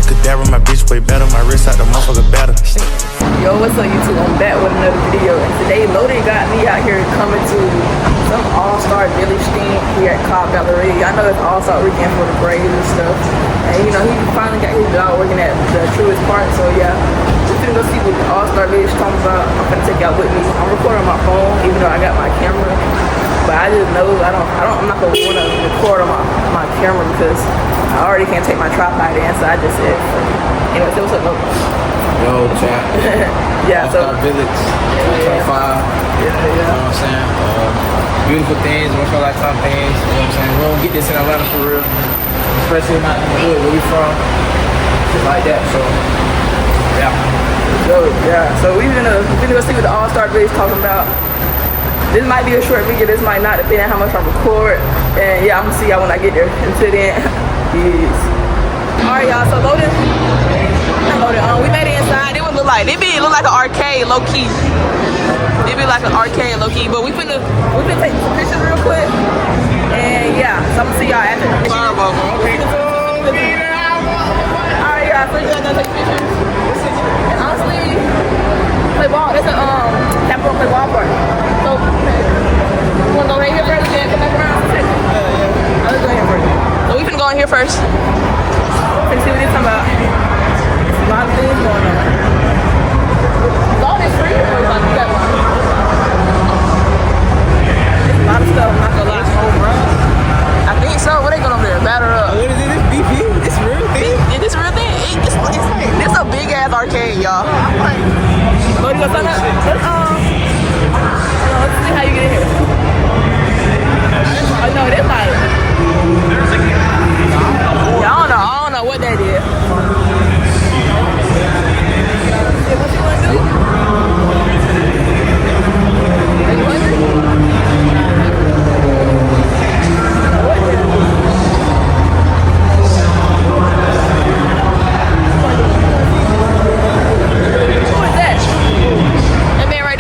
Cadabra, my bitch way better. My wrist out the motherfucker better. Yo, what's up YouTube? I'm back with another video, and today Loaded got me out here coming to some All-Star Village thing here at Cobb Galleria. I know it's All-Star weekend for the Braves and stuff, and you know, he finally got his job working at the Truist Park, so yeah, we're gonna go see what the All-Star Village talking about. I'm gonna take y'all with me. I'm recording on my phone, even though I got my camera, but I just know I'm not gonna wanna record on my camera because I already can't take my tripod in, so I just said, anyway, so what's up, Loaded? Yo, chat. Yeah, so All-Star Village, 2025. yeah. You know what I'm saying? Beautiful things, once in a lifetime things. You know what I'm saying? We don't get this in Atlanta for real. Especially not in the hood where we from. Just like that, so yeah. So we gonna go see what the All-Star Village talking about. This might be a short video, this might not, depending on how much I record. And yeah, I'm gonna see y'all when I get there. Until then, peace. Alright y'all, so Loaded. We made it inside. It would look like an arcade, low key. It be like an arcade, low key. But we finna take some pictures real quick. And yeah, so I'm gonna see y'all after the pictures. Alright, y'all, so you guys gonna take pictures. And honestly, play ball. That's a Capital play ball party. So you wanna go right here first, then come back around? Yeah. Let's go here first. So we finna go in here first. Let's see what they're talking about. A lot of things going on. Is all this free or is like you got one? There's a lot of stuff, I'm not gonna lie. I think so. What they going over there? Batter up. What is it? This BP? This real thing? Is this real thing? It's a big ass arcade, y'all. Go to go sign up? Let's see how you get in here. Oh no, it's like, yeah, I don't know what that is. What you wanna do? Are you hungry? Who is that? That man right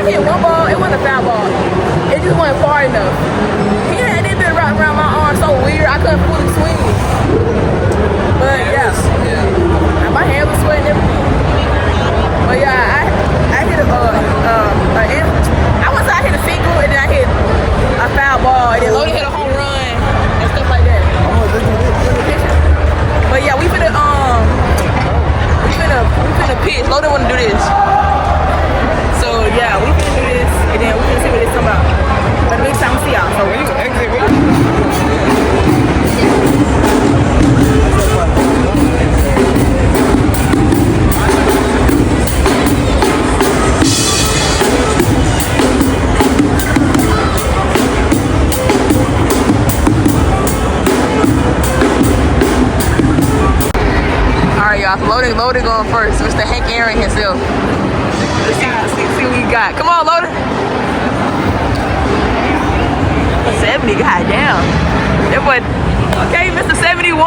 hit one ball. It wasn't a foul ball. It just wasn't far enough. He had it been wrapped around my arm so weird I couldn't fully swing. But yeah, my hand was sweating. Everything. But yeah, I hit I wouldn't say I hit a single and then I hit a foul ball and then Lodi hit a home run and stuff like that. But yeah, we finna pitch. Lodi wanna do this. So yeah, we finna do this and then we finna see what it's talking about. But the next time we see y'all. So when you exit, Lodi going first. Mr. Hank Aaron himself. Let's see what he got. Come on, Lodi. 70, goddamn. That boy, okay, Mr. 71.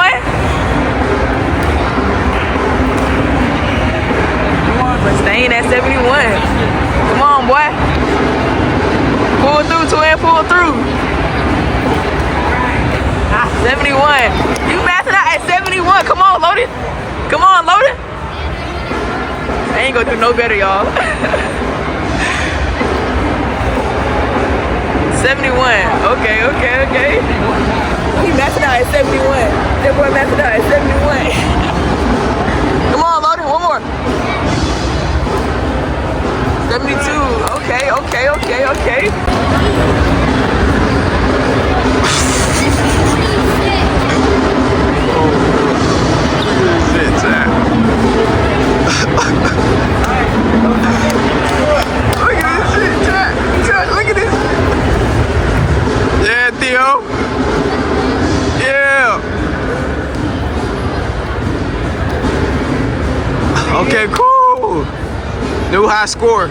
Come on, but staying at 71. Come on, boy. Pull through, twin, pull through. 71. You maxed it out at 71. Come on, Lodi. Come on, Lodi. I ain't gonna do no better, y'all. 71. Okay. He maxed it out at 71. That boy maxed it out at 71. Come on, Lodi. One more. 72. Okay. Shit, Jack. Look at this shit, Jack. Look at this. Yeah, Theo. Yeah. Okay, cool. New high score.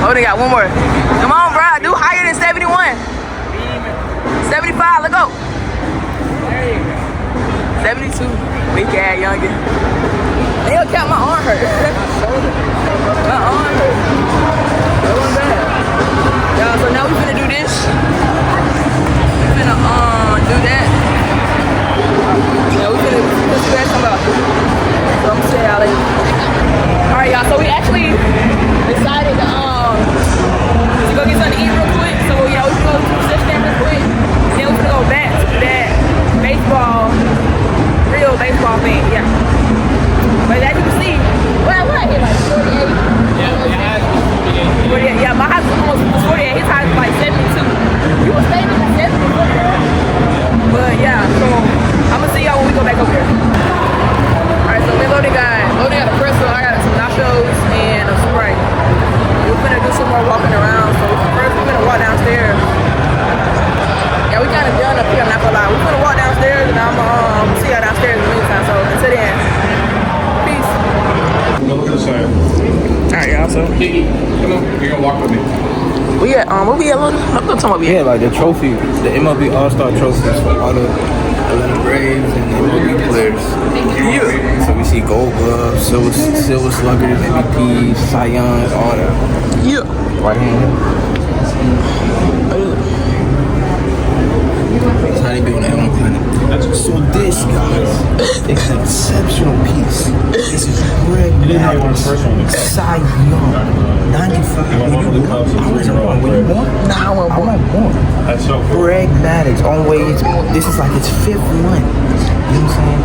Oh, they got one more. Come on, bro. Do higher than 71. 75. Let's go. 72. Big ass youngin. They don't count my arm hurt. My arm hurt. That wasn't bad. Y'all, so now we finna do this. We finna do that. Yeah, we finna put you guys some up. So I'm gonna say y'all later. Alright, y'all, so we actually decided to go get something to eat real quick. So yeah, we can go to the sit stand real quick. And then we're gonna go back to that real baseball thing, yeah. But as you can see, what I hit like 48. Yeah, my house was almost 48. His house was like 72. You were staying at 70. But yeah, so I'm gonna see y'all when we go back over there. Alright, so we Lodi got a pretzel, I got some nachos and a Sprite. We're gonna do some more walking around. So first we're gonna walk downstairs. Yeah, we kind of done up here, I'm not gonna lie. We're gonna walk downstairs and I'm gonna see y'all downstairs in the meantime. So until then, peace. Alright, y'all, so Come on, you're gonna walk with me. we at what we at, Lodi? I'm gonna talk about Yeah, like the trophy, the MLB All-Star trophies for all the Atlanta Braves and the MLB players. So we see Gold Gloves, Silver Sluggers, MVPs, Cy Youngs, all that. Yeah. Right hand. It's how they do on the Animal Planet. So this, guys, is an exceptional piece. This is Greg Maddux, Cy Young, 95. Were you born? I wasn't born. Were you born? Nah, I wasn't born. That's so cool. Greg Maddux, on ways. This is like his 5th one. You know what I'm saying?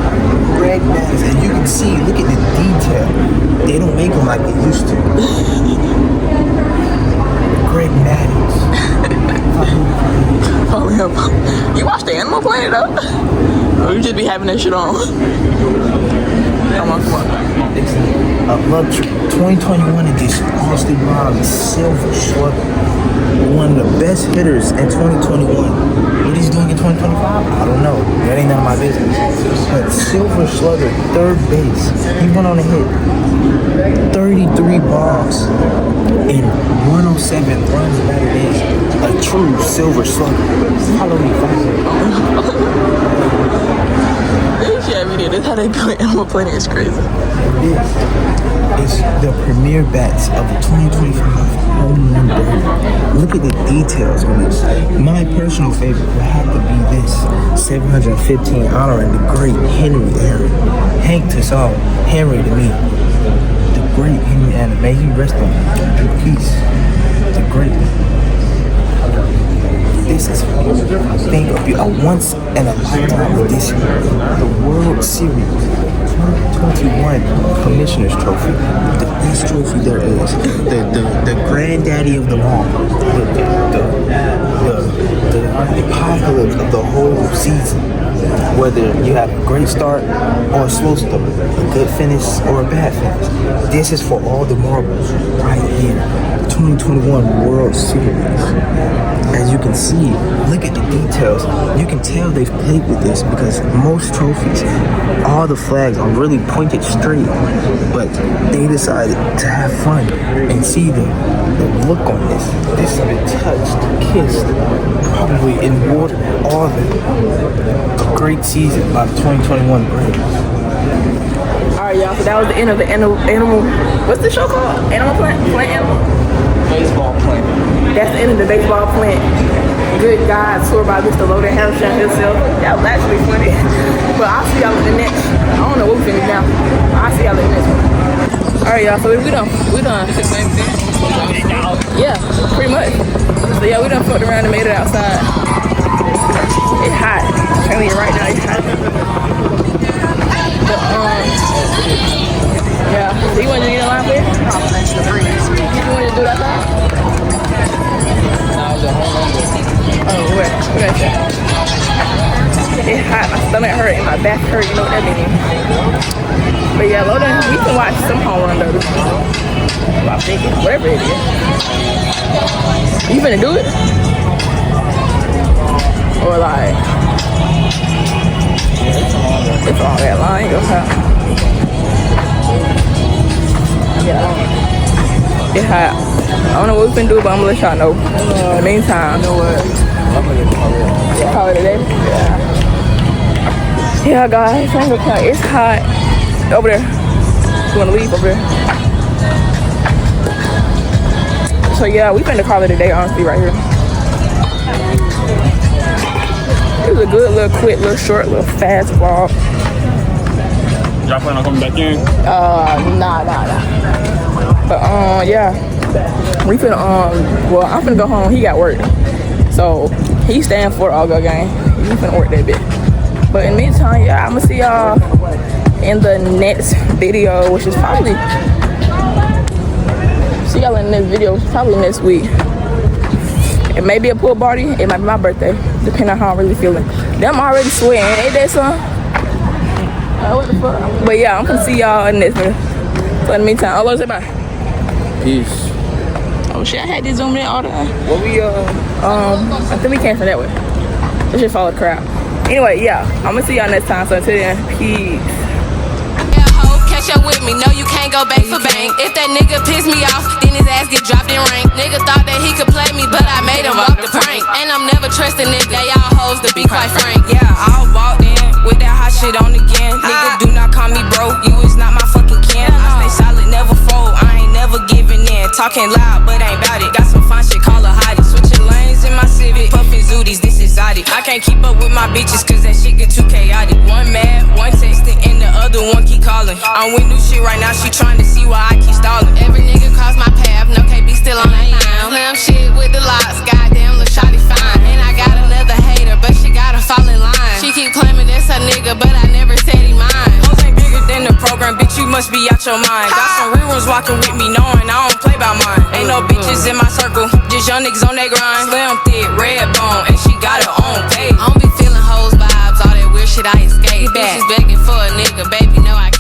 Greg Maddux, and you can see, look at the detail. They don't make them like they used to. Greg Maddux. Oh, yeah. You watch the Animal Planet, though? Or you just be having that shit on? Come on. Love 2021 edition. Austin Riley, Silver Slugger. One of the best hitters in 2021. What he's doing in 2025? I don't know. That ain't none of my business. But Silver Slugger, 3rd base. He went on to hit 33 bombs and 107 runs batted in. A true Silver Slugger. Follow me, follow me. Yeah, we did Yeah, that's how they do it. Animal Planet is crazy. It's the premier bats of the 2025 home run derby. Look at the details on this. My personal favorite would have to be this 715 honoring the great Henry Aaron. Hank Tassau, Henry to me. The great Henry Aaron. May he rest in peace. The great. This is think of a once in a lifetime edition. The World Series 2021 Commissioner's Trophy. The best trophy there is. The granddaddy of them all. The apocalypse of the whole season. Whether you have a great start or a slow start, a good finish or a bad finish. This is for all the marbles right here. 2021 World Series. As you can see, look at the details. You can tell they've played with this because most trophies, all the flags are really pointed straight, but they decided to have fun and see the look on this. This has been touched, kissed, probably in water, all of it. A great season by the 2021 Braves. Alright, y'all, so that was the end of the animal what's the show called? Animal Planet? Baseball player. That's the end of the baseball plant. Good God, tour by Mr. Loden Hamilton himself. That was actually funny. But I'll see y'all in the next. I don't know what we're finna now. I'll see y'all in the next one. Alright, y'all, so we done. Yeah, pretty much. So yeah, we done fucked around and made it outside. It's hot. I'm telling you right now, it's hot. But yeah. So you want to get in line for it? You want to do that side? Oh, where? What that shit? It's hot. My stomach hurt and my back hurt. You know what that means? But yeah, Loden, we can watch some home run though. Well, I'm thinking, whatever it is. You finna do it? Or like, it's all that line. Yeah. It's hot. I don't know what we can do, but I'm gonna let y'all know. In the meantime, you know what? Yeah, call it a day. Yeah, guys, I ain't gonna count. It's hot over there. You wanna leave over there? So yeah, we finna call it a day, honestly, right here. It was a good little quick, little short, little fast vlog. Y'all plan on coming back in? Nah. But yeah. We finna well, I'm finna go home. He got work, so he's staying for the all-go game. He finna work that bit. But in the meantime, yeah, I'm gonna see y'all in the next video, which is probably see y'all in the next video, which is probably next week. It may be a pool party. It might be my birthday, depending on how I'm really feeling. Them already sweating, ain't that son? What the fuck? But yeah, I'm gonna see y'all in the next video. So in the meantime, I'll say bye. Peace. Oh shit, I had this zoom in all the time. What we I think we came from that way. Let's just follow the crowd. Anyway, yeah, I'm gonna see y'all next time. So until then, peace. Yeah, ho, catch up with me. No, you can't go back for bang. If that nigga piss me off, then his ass get dropped in rank. Nigga thought that he could play me, but I made him walk the prank. And I'm never trusting nigga. They all hoes to be quite frank. Yeah, I walked in with that hot shit on again. Nigga, do not call me bro. You is not my fucking kin. I stay solid, never fold. I ain't never giving in. Talking loud, but ain't bout it. Got some fine shit, call her hottie. Switching lanes in my Civic. Puffin' Zooties, this is exotic. I can't keep up with my bitches, cause that shit get too chaotic. One mad, one texting, and the other one keep calling. I'm with new shit right now, she trying to see why I keep stalling. Every nigga cross my path, no KB still on that line. Slim shit with the locks, goddamn, look shawty fine. And I got another hater, but she gotta fall in line. She keep claiming that's her nigga, but I never said he mine. Hoes ain't bigger than the program, bitch, you must be out your mind. Got some real ones walking with me, knowing I don't play by mine. Ain't no bitches in my circle, just young niggas on their grind. Slim thick, red bone, and she got her own pay. I don't be feeling hoes vibes, all that weird shit I escape. Bitches begging for a nigga, baby, no I can't.